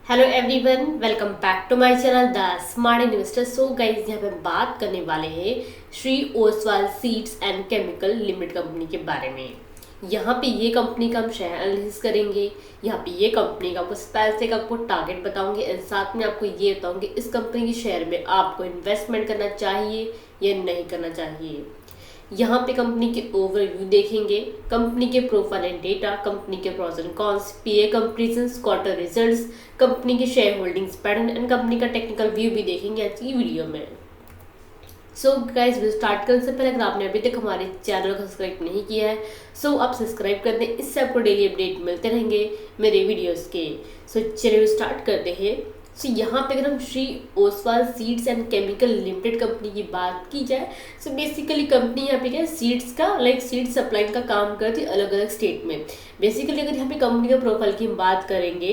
Hello everyone, welcome back to my channel the smart investor. So guys, यहाँ पे बात करने वाले हैं Shri Oswal seeds and chemical limited company के बारे में। यहाँ पे ये कंपनी का हम शेयर एनालिसिस करेंगे। यहाँ पे ये कंपनी का आपको स्पेसिफिक आपको टारगेट बताऊंगे एंड साथ में आपको ये बताऊंगी इस कंपनी के शेयर में आपको इन्वेस्टमेंट करना चाहिए या नहीं करना चाहिए। यहाँ पे कंपनी के ओवरव्यू देखेंगे, कंपनी के प्रोफाइल एंड डेटा, कंपनी के pros and cons, PE comparisons, quarter results, company के share holdings pattern and company का टेक्निकल व्यू भी देखेंगे आज की वीडियो में। सो गाइस, वीडियो स्टार्ट करने से पहले अगर आपने अभी तक हमारे चैनल को सब्सक्राइब नहीं किया है सो आप सब्सक्राइब कर दें, इससे आपको डेली अपडेट मिलते रहेंगे मेरे वीडियोस के। सो चलिए स्टार्ट करते हैं। सो यहाँ पे अगर हम Shri Oswal seeds and chemical limited company की बात की जाए, सो बेसिकली कंपनी यहाँ पे क्या है, सीड्स का सीड सप्लाई का काम करती है अलग अलग स्टेट में। बेसिकली अगर यहाँ पे कंपनी का प्रोफाइल की हम बात करेंगे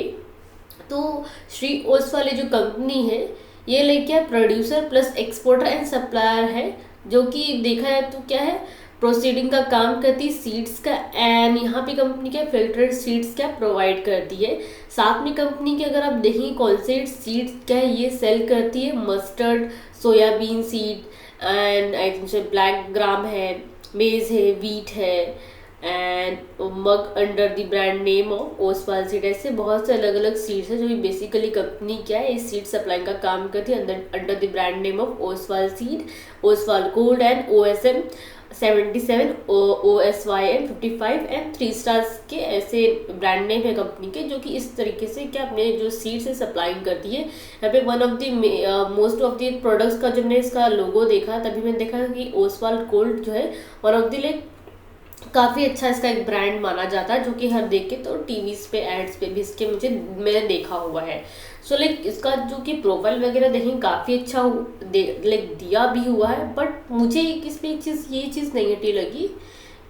तो श्री ओसवाल जो कंपनी है ये क्या producer plus exporter and supplier है, जो कि देखा जाए तो क्या है, प्रोसीडिंग का काम करती है सीड्स का। एंड यहाँ पे कंपनी क्या फिल्टर्ड सीड्स क्या प्रोवाइड करती है। साथ में कंपनी के अगर आप देखें कौन से सीड्स क्या है ये सेल करती है, mustard, soybean seed and I think black gram है, मेज है, वीट है and mug under the brand name of Oswal seed. ऐसे बहुत से अलग अलग सीड्स है जो बेसिकली कंपनी क्या है इस सीड सप्लाई का काम करती है under the brand name of Oswal seed, Oswal gold and OSM 77, OSYM 55 and 3 stars के ऐसे ब्रांड नेम है कंपनी के, जो कि इस तरीके से क्या अपने जो सीड से सप्लाइंग करती है। यहाँ पे one of the most of the products का जब मैंने इसका लोगो देखा तभी मैंने देखा कि ओसवाल गोल्ड जो है वन ऑफ द काफ़ी अच्छा इसका एक ब्रांड माना जाता है, जो कि हर देख के तो टीवीज पे एड्स पे भी इसके मैंने देखा हुआ है। सो इसका जो कि प्रोफाइल वगैरह देखें काफ़ी अच्छा दिया भी हुआ है। बट मुझे इसमें एक चीज़ ये चीज़ नेगेटिव लगी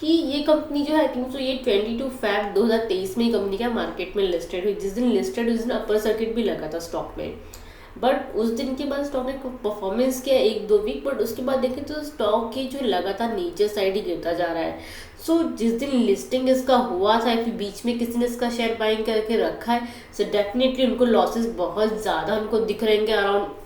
कि ये कंपनी जो है आई थिंक सो ये 22 फैब 2023 में ही कंपनी क्या मार्केट में लिस्टेड हुई। जिस दिन लिस्टेड उस दिन अपर सर्किट भी लगा था स्टॉक में, बट उस दिन के बाद स्टॉक ने परफॉर्मेंस किया 1-2 वीक, बट उसके बाद देखें तो स्टॉक की जो लगातार नीचे साइड ही गिरता जा रहा है। सो जिस दिन लिस्टिंग इसका हुआ था फिर बीच में किसी ने इसका शेयर बाइंग करके रखा है, सो डेफिनेटली उनको लॉसेस बहुत ज़्यादा उनको दिख रहेंगे। अराउंड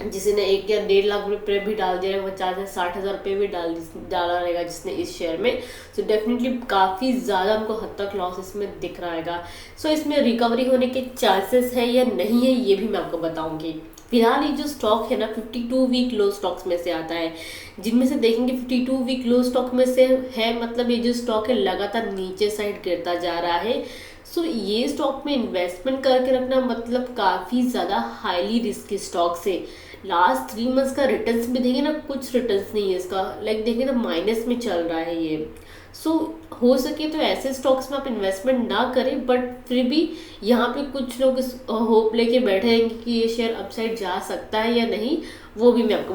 जिसी ने 1 या 1.5 लाख रुपये भी डाल दिया है, 50 से 60 हज़ार रुपये भी डाला रहेगा जिसने इस शेयर में। सो डेफिनेटली काफ़ी ज़्यादा हमको हद तक लॉस इसमें दिख रहेगा। सो इसमें रिकवरी होने के चांसेस है या नहीं है ये भी मैं आपको बताऊंगी। फिलहाल ये जो स्टॉक है ना 52 वीक लो स्टॉक्स में से आता है, जिनमें से देखेंगे 52 वीक लो स्टॉक में से है, मतलब ये जो स्टॉक है लगातार नीचे साइड गिरता जा रहा है। सो ये स्टॉक में इन्वेस्टमेंट करके रखना मतलब काफ़ी ज़्यादा हाईली रिस्की स्टॉक से। लास्ट 3 मंथ्स का रिटर्न्स भी देखें ना, कुछ रिटर्न्स नहीं है इसका, देखें तो माइनस में चल रहा है ये। सो हो सके तो ऐसे स्टॉक्स में आप इन्वेस्टमेंट ना करें, बट फिर भी यहाँ पे कुछ लोग इस होप लेके बैठे रहेंगे कि ये शेयर अपसाइड जा सकता है या नहीं, वो भी मैं आपको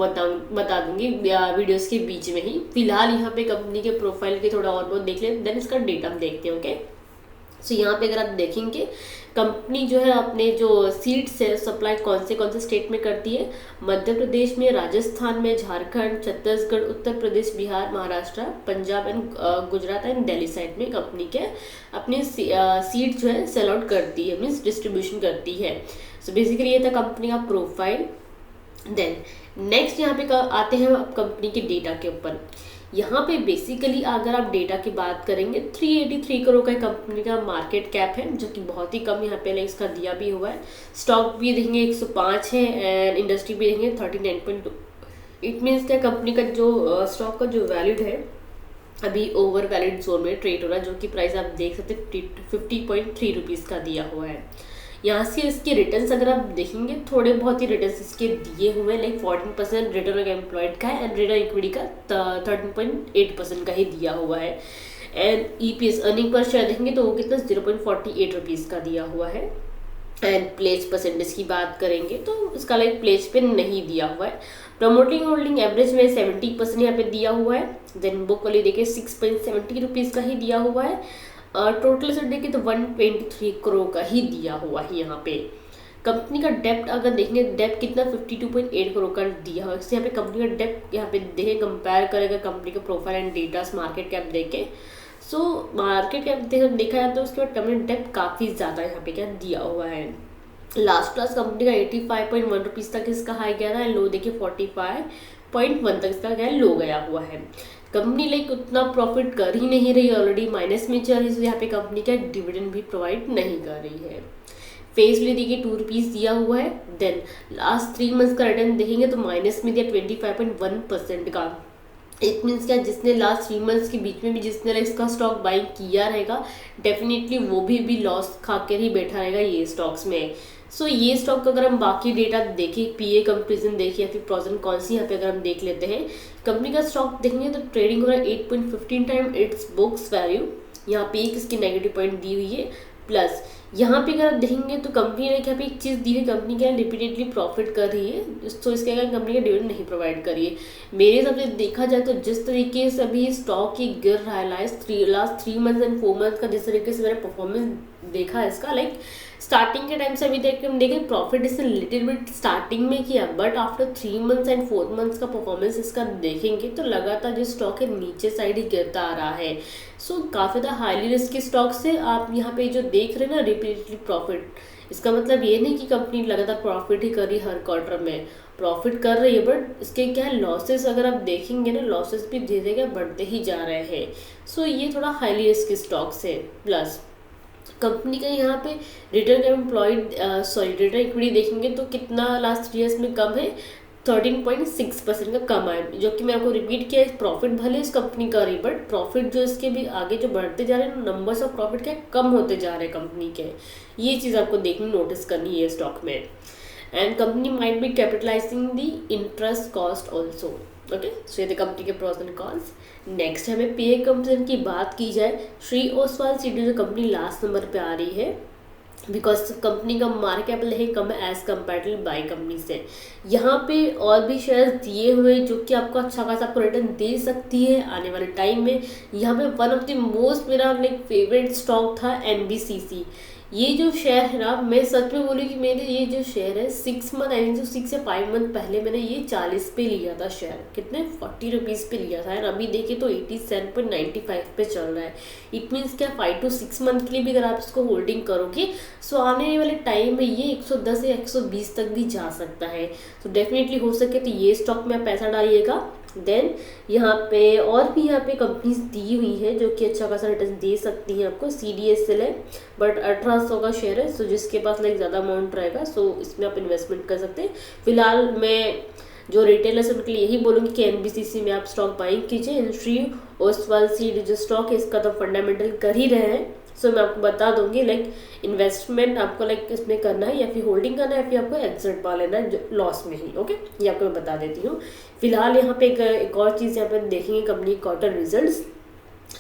बता दूंगी वीडियोस के बीच में ही। फिलहाल यहाँ पे कंपनी के प्रोफाइल के थोड़ा और बहुत देख लें, देन इसका डेटा हम देखते हैं। ओके, सो यहाँ पे अगर आप देखेंगे कंपनी जो है अपने जो सीड से सप्लाई कौन से स्टेट में करती है, मध्य प्रदेश में, राजस्थान में, Jharkhand, Chhattisgarh, Uttar Pradesh, Bihar, Maharashtra, Punjab and Gujarat and Delhi side में कंपनी के अपनी सीड जो है सेल आउट करती है, मीन्स डिस्ट्रीब्यूशन करती है। सो बेसिकली ये था कंपनी का प्रोफाइल। देन नेक्स्ट यहाँ पे आते हैं आप कंपनी के डेटा के ऊपर। यहाँ पे बेसिकली अगर आप डेटा की बात करेंगे 383 करोड़ का कंपनी का मार्केट कैप है, जो कि बहुत ही कम यहाँ पे इसका दिया भी हुआ है। स्टॉक भी देखेंगे 105 है एंड इंडस्ट्री भी देखेंगे 39.2। इट मीन्स क्या कंपनी का जो स्टॉक का जो वैल्यूड है अभी ओवर वैलिड जोन में ट्रेड हो रहा है, जो कि प्राइस आप देख सकते हैं 50.3 रुपीज़ का दिया हुआ है। यहाँ से इसके रिटर्न्स अगर आप देखेंगे थोड़े बहुत ही रिटर्न्स इसके दिए हुए हैं, 14% रिटर्न ऑन एम्प्लॉयड का है एंड रिटर्न इक्विटी का 13.8% का ही दिया हुआ है। And EPS earning per share देखेंगे तो वो कितना 0.48 रुपीज़ का दिया हुआ है। एंड प्लेज परसेंटेज की बात करेंगे तो इसका प्लेज पे नहीं दिया हुआ है। प्रमोटिंग होल्डिंग एवरेज में 70% यहाँ पे दिया हुआ है। देन बुक वैल्यू देखिए 6.70 रुपीज़ का ही दिया हुआ है। टोटल से देखिए तो 123 करोड़ का ही दिया हुआ है। यहाँ पे कंपनी का डेप्ट अगर देखेंगे, डेप्ट कितना 52.8 करोड़ का दिया हुआ है। यहाँ पे कंपनी का डेप्ट यहाँ पे देखें कंपेयर करेगा कंपनी का profile and datas market cap देखे, सो मार्केट कैप देखा जाए तो उसके बाद टर्मिनल डेप्ट काफ़ी ज़्यादा यहाँ पे क्या दिया हुआ है। लास्ट क्लास कंपनी का 85.1 रुपीज़ तक इसका हाई गया था एंड लो देखिए 45.1 तक इसका क्या लो गया हुआ है। कंपनी लाइक उतना प्रॉफिट कर ही नहीं रही, ऑलरेडी माइनस में चल रही है, यहाँ पे कंपनी का डिविडेंड भी प्रोवाइड नहीं कर रही है। फेस वैल्यू देखिए 2 रुपीज़ दिया हुआ है। देन लास्ट 3 मंथ्स का रिटर्न देखेंगे तो माइनस में दिया 25.1% का। इट मीन्स क्या, जिसने लास्ट 3 मंथ्स के बीच में भी जिसने इसका स्टॉक बाइंग किया रहेगा डेफिनेटली वो भी लॉस खा कर ही बैठा रहेगा ये स्टॉक्स में। सो ये स्टॉक अगर हम बाकी डेटा देखें, पीए कंपेरिजन देखें या फिर प्रोस एंड कॉन्स यहाँ पे अगर हम देख लेते हैं, कंपनी का स्टॉक देखेंगे तो ट्रेडिंग हो रहा है 8.15 टाइम इट्स बुक्स वैल्यू। यहाँ पे एक इसकी नेगेटिव पॉइंट दी हुई है। प्लस यहाँ पे अगर आप देखेंगे तो कंपनी ने यहाँ पे एक चीज़ दी हुई, कंपनी क्या रिपीटेडली प्रॉफिट कर रही है, तो इसके अगर कंपनी का डिविडेंड नहीं प्रोवाइड कर रही है। मेरे हिसाब से देखा जाए तो जिस तरीके से अभी स्टॉक ही गिर रहा है लास्ट 3 मंथ्स एंड 4 मंथ्स का, जिस तरीके से मैंने परफॉर्मेंस देखा है इसका, लाइक स्टार्टिंग के टाइम से अभी तक हम देखें प्रॉफिट इससे लिटिल बिट स्टार्टिंग में किया, but after 3 months and 4 months का परफॉर्मेंस इसका देखेंगे तो लगातार जो स्टॉक है नीचे साइड ही गिरता आ रहा है। सो काफ़ी ज़्यादा हाईली रिस्की स्टॉक से आप यहाँ पे जो देख रहे हैं ना रिपीटेडली प्रॉफिट, इसका मतलब ये नहीं कि कंपनी लगातार प्रॉफिट ही कर रही है, हर क्वार्टर में प्रॉफिट कर रही है, बट इसके क्या है लॉसेस अगर आप देखेंगे ना, लॉसेस भी धीरे धीरे बढ़ते ही जा रहे हैं। सो ये थोड़ा हाईली रिस्की स्टॉक्स है। प्लस कंपनी का यहाँ पे रिटर्न एम्प्लॉयड रिटर्न इक्विटी देखेंगे तो कितना लास्ट 3 ईयर्स में कम है, 13.6% का कम है, जो कि मैं आपको रिपीट किया है। प्रॉफिट भले इस कंपनी का रही, बट प्रॉफिट जो इसके भी आगे जो बढ़ते जा रहे हैं, नंबर्स ऑफ प्रॉफिट क्या कम होते जा रहे हैं कंपनी के। ये चीज़ आपको देखनी नोटिस करनी है स्टॉक में। And company might be capitalizing the interest cost also. Okay, so ये थे कंपनी के प्रोस एंड कॉन्स। नेक्स्ट हमें पीए कंपनी की बात की जाए, श्री ओसवाल सीड जो कंपनी लास्ट नंबर पे आ रही है, बिकॉज कंपनी का मार्केट कैपिटल है कम है एज कम्पेरेटिव बाई कंपनी से। यहाँ पे और भी शेयर्स दिए हुए जो कि आपको अच्छा खासा आपको रिटर्न दे सकती है आने वाले टाइम में। यहाँ पे वन ऑफ द मोस्ट मेरा लाइक फेवरेट स्टॉक था एनबीसीसी। ये जो शेयर है ना, मैं सच में बोलूँ कि मेरे ये जो शेयर है 6 मंथ आई थिंक 6 या 5 मंथ पहले मैंने ये 40 पे लिया था शेयर, कितने 40 रुपीज़ पे लिया था, एंड अभी देखिए तो 87.95 पे चल रहा है। इट मीन्स क्या 5 to 6 मंथ के लिए भी अगर आप इसको होल्डिंग करोगे सो आने वाले टाइम में ये 110 या 120 तक भी जा सकता है। तो डेफिनेटली हो सके तो ये स्टॉक में आप पैसा डालिएगा। देन यहाँ पे और भी यहाँ पे कंपनीज दी हुई है जो कि अच्छा खासा रिटर्न दे सकती हैं आपको। CDSL है बट 1800 का शेयर है, सो जिसके पास लाइक ज़्यादा अमाउंट रहेगा सो इसमें आप इन्वेस्टमेंट कर सकते हैं। फिलहाल मैं जो रिटेलर्स उनके लिए यही बोलूँगी कि एनबीसीसी में आप स्टॉक बाइंग कीजिए। श्री ओसवाल सीड जो स्टॉक है इसका तो फंडामेंटल कर ही रहे हैं, सो मैं आपको बता दूंगी लाइक इन्वेस्टमेंट आपको लाइक इसमें करना है या फिर होल्डिंग करना है या फिर आपको एग्जिट पा लेना है लॉस में ही। ओके, ये आपको मैं बता देती हूँ। फिलहाल यहाँ पे एक और चीज़ यहाँ पे देखेंगे कंपनी क्वार्टर रिजल्ट्स।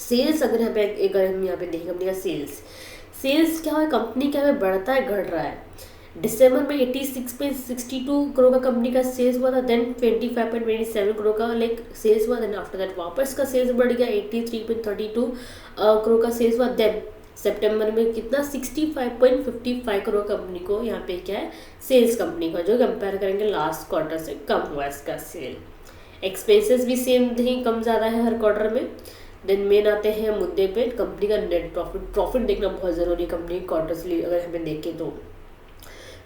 सेल्स अगर यहाँ पे हम यहाँ पे देखेंगे कंपनी का सेल्स क्या है, कंपनी क्या है बढ़ता है घट रहा है। दिसंबर में 86.62 करोड़ का कंपनी का सेल्स हुआ था, देन 25.27 करोड़ का लाइक सेल्स हुआ, देन आफ्टर दैट वापस का सेल्स बढ़ गया 83.32 करोड़ का सेल्स हुआ। देन सितंबर में कितना 65.55 करोड़ कंपनी को यहाँ पे क्या है सेल्स कंपनी का जो कंपेयर करेंगे लास्ट क्वार्टर से कम हुआ इसका सेल। एक्सपेंसेस भी सेम नहीं कम ज़्यादा है हर क्वार्टर में। देन मेन आते हैं मुद्दे पे कंपनी का नेट प्रॉफिट देखना बहुत ज़रूरी है कंपनी क्वार्टर्सली अगर हमें देखें तो।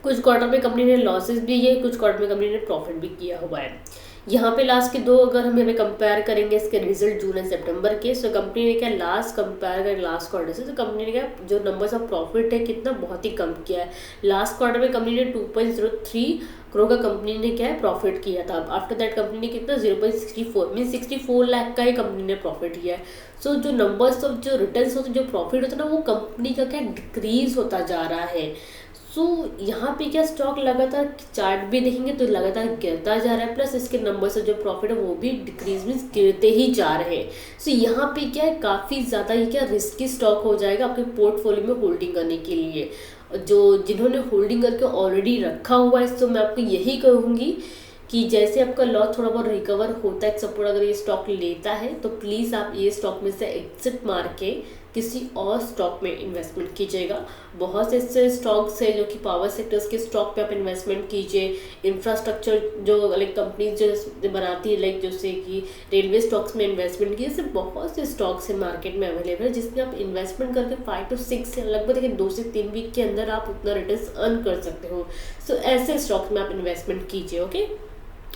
कुछ क्वार्टर में कंपनी ने लॉसेस भी है, कुछ क्वार्टर में कंपनी ने प्रॉफिट भी किया हुआ है। यहाँ पे लास्ट के दो अगर हम हमें कंपेयर करेंगे इसके रिजल्ट जून एंड सितंबर के, सो कंपनी ने क्या लास्ट कंपेयर करें लास्ट क्वार्टर से तो कंपनी ने क्या जो नंबर्स ऑफ प्रॉफिट है कितना बहुत ही कम किया है। लास्ट क्वार्टर में कंपनी ने 2.03 करोड़ का कंपनी ने क्या है प्रॉफिट किया था। आफ्टर दैट कंपनी ने कितना 0.64 मीन 64 लाख का ही कंपनी ने प्रॉफिट किया है। सो जो नंबर्स ऑफ जो रिटर्न्स होते जो प्रॉफिट होता है ना वो कंपनी का क्या डिक्रीज होता जा रहा है। सो यहाँ पे क्या स्टॉक लगातार चार्ट भी देखेंगे तो लगातार गिरता जा रहा है, प्लस इसके नंबर से जो प्रॉफिट है वो भी डिक्रीज में गिरते ही जा रहे हैं। सो यहाँ पे क्या है काफ़ी ज़्यादा ये क्या रिस्की स्टॉक हो जाएगा आपके पोर्टफोलियो में होल्डिंग करने के लिए। जो जिन्होंने होल्डिंग करके ऑलरेडी रखा हुआ है तो मैं आपको यही कहूँगी कि जैसे आपका लॉस थोड़ा बहुत रिकवर होता है सपोर्ट अगर ये स्टॉक लेता है तो प्लीज़ आप ये स्टॉक में से एग्जिट मार के किसी और स्टॉक में इन्वेस्टमेंट कीजिएगा। बहुत से ऐसे स्टॉक्स है जो कि पावर सेक्टर्स के स्टॉक पे आप इन्वेस्टमेंट कीजिए। इंफ्रास्ट्रक्चर जो लाइक कंपनीज जो बनाती है, लाइक जैसे कि रेलवे स्टॉक्स में इन्वेस्टमेंट कीजिए। ऐसे बहुत से स्टॉक्स है मार्केट में अवेलेबल है जिसमें आप इन्वेस्टमेंट करके 5 to 6 लगभग देखिए 2 से 3 वीक के अंदर आप उतना रिटर्न अर्न कर सकते हो। सो ऐसे स्टॉक्स में आप इन्वेस्टमेंट कीजिए, ओके।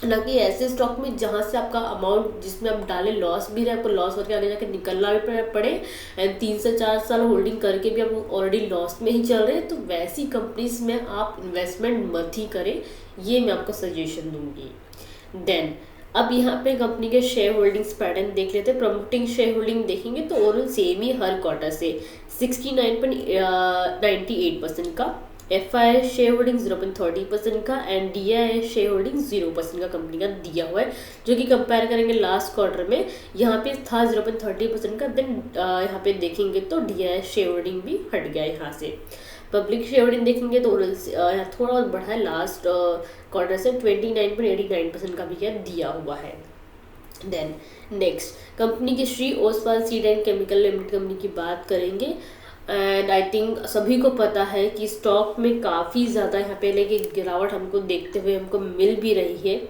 ना कि ऐसे स्टॉक में जहाँ से आपका अमाउंट जिसमें आप डाले लॉस भी रहे, आपको लॉस करके आगे जाके निकलना भी पड़े, एंड 3 से 4 साल होल्डिंग करके भी आप ऑलरेडी लॉस में ही चल रहे हैं, तो वैसी कंपनीज में आप इन्वेस्टमेंट मत ही करें, ये मैं आपको सजेशन दूंगी। देन अब यहाँ पे कंपनी के शेयर होल्डिंग्स पैटर्न देख लेते हैं। प्रमोटिंग शेयर होल्डिंग देखेंगे तो ओवरऑल सेम ही हर क्वार्टर से 69.98% का, FII शेयर होल्डिंग 0.30% का, एंड DII शेयर होल्डिंग 0% का कंपनी का दिया हुआ है, जो कि कंपेयर करेंगे लास्ट क्वार्टर में यहाँ पे था 0.30% का। देन यहाँ पे देखेंगे तो DII शेयर होल्डिंग भी हट गया यहाँ से। पब्लिक शेयर होल्डिंग देखेंगे तो यहाँ थोड़ा और बढ़ा है, लास्ट क्वार्टर से 29.89% का भी दिया हुआ है। देन नेक्स्ट कंपनी की Shri Oswal seed and chemical limited company की बात करेंगे। एंड आई थिंक सभी को पता है कि स्टॉक में काफ़ी ज़्यादा यहाँ पे लेके गिरावट हमको देखते हुए हमको मिल भी रही है।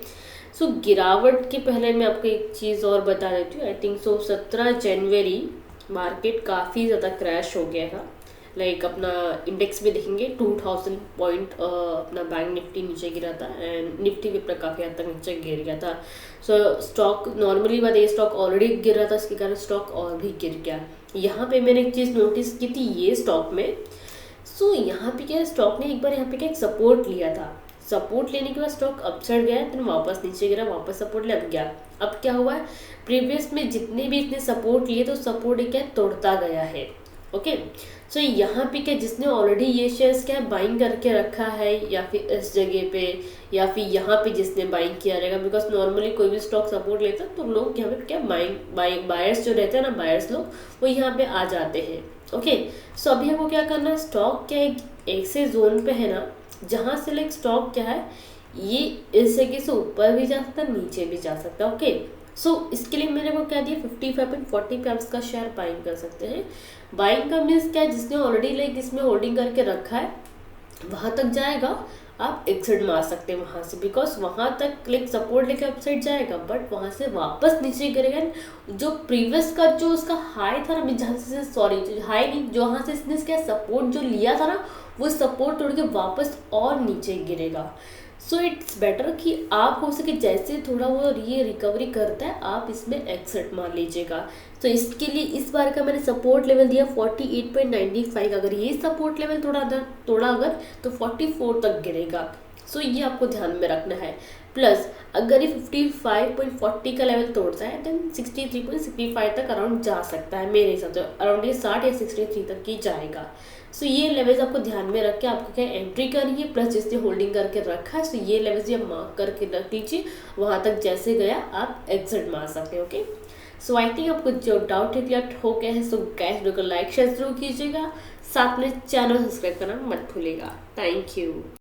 सो गिरावट के पहले मैं आपको एक चीज़ और बता देती हूँ। आई थिंक 17 जनवरी मार्केट काफ़ी ज़्यादा क्रैश हो गया था। लाइक अपना इंडेक्स में देखेंगे 2000 पॉइंट अपना बैंक निफ्टी नीचे गिरा था, एंड निफ्टी भी अपना काफ़ी हद तक नीचे गिर गया था। सो स्टॉक नॉर्मली बात ये स्टॉक ऑलरेडी गिर रहा था, इसके कारण स्टॉक और भी गिर गया। यहाँ पे मैंने एक चीज़ नोटिस की थी ये स्टॉक में। सो यहाँ पे क्या स्टॉक ने एक बार यहाँ पे क्या एक सपोर्ट लिया था, सपोर्ट लेने के बाद स्टॉक अपसाइड गया, फिर वापस नीचे गिरा, वापस सपोर्ट लग गया। अब क्या हुआ है, प्रीवियस में जितने भी इसने सपोर्ट लिए तो सपोर्ट क्या तोड़ता गया है, ओके। सो यहाँ पे क्या जिसने ऑलरेडी ये शेयर्स क्या बाइंग करके रखा है, या फिर इस जगह पे, या फिर यहाँ पे जिसने बाइंग किया रहेगा, बिकॉज नॉर्मली कोई भी स्टॉक सपोर्ट लेता है तो लोग यहाँ पे क्या बायर्स जो रहते हैं ना, बायर्स लोग वो यहाँ पे आ जाते हैं, ओके। सो अभी हमको क्या करना है, स्टॉक क्या एक ऐसे जोन पे है ना जहाँ से लाइक स्टॉक क्या है ये इस जगह से ऊपर भी जा सकता है, नीचे भी जा सकता है, ओके। सो इसके लिए मैंने वो क्या दिया 55.40 पे आप इसका शेयर बाइंग कर सकते हैं। बाइंग का मीन्स क्या है, जिसने ऑलरेडी लाइक इसमें होल्डिंग करके रखा है वहाँ तक जाएगा, आप एग्जिट मार सकते हैं वहाँ से, बिकॉज वहाँ तक लाइक सपोर्ट लेके अपसाइड जाएगा, बट वहाँ से वापस नीचे गिरेगा। जो प्रीवियस का जो उसका हाई था ना, जहाँ से सॉरी हाई नहीं, जहाँ से इसने इसका सपोर्ट जो लिया था ना, वो सपोर्ट तोड़ के वापस और नीचे गिरेगा। सो इट्स बेटर कि आप हो सके जैसे थोड़ा वो ये रिकवरी करता है आप इसमें एक्सेट मान लीजिएगा। तो इसके लिए इस बार का मैंने सपोर्ट लेवल दिया 48.95, अगर ये सपोर्ट लेवल थोड़ा अगर तो 44 तक गिरेगा। सो ये आपको ध्यान में रखना है। प्लस अगर ये 55.40 का लेवल तोड़ता है देन 63.65 तक अराउंड जा सकता है, मेरे हिसाब से अराउंड ये 60 या 63 तक ही जाएगा। सो ये लेवल्स आपको ध्यान में रख के आपको क्या एंट्री करनी है, प्लस जिसने होल्डिंग करके रखा है, सो ये लेवल्स ये मार्क करके रख लीजिए, वहाँ तक जैसे गया आप एग्जिट मार सकते हैं, ओके। सो आई थिंक आपको जो डाउट है क्लियर हो गया है। सो गाइस वीडियो को लाइक शेयर जरूर कीजिएगा, साथ में चैनल सब्सक्राइब करना मत भूलिएगा। Thank you.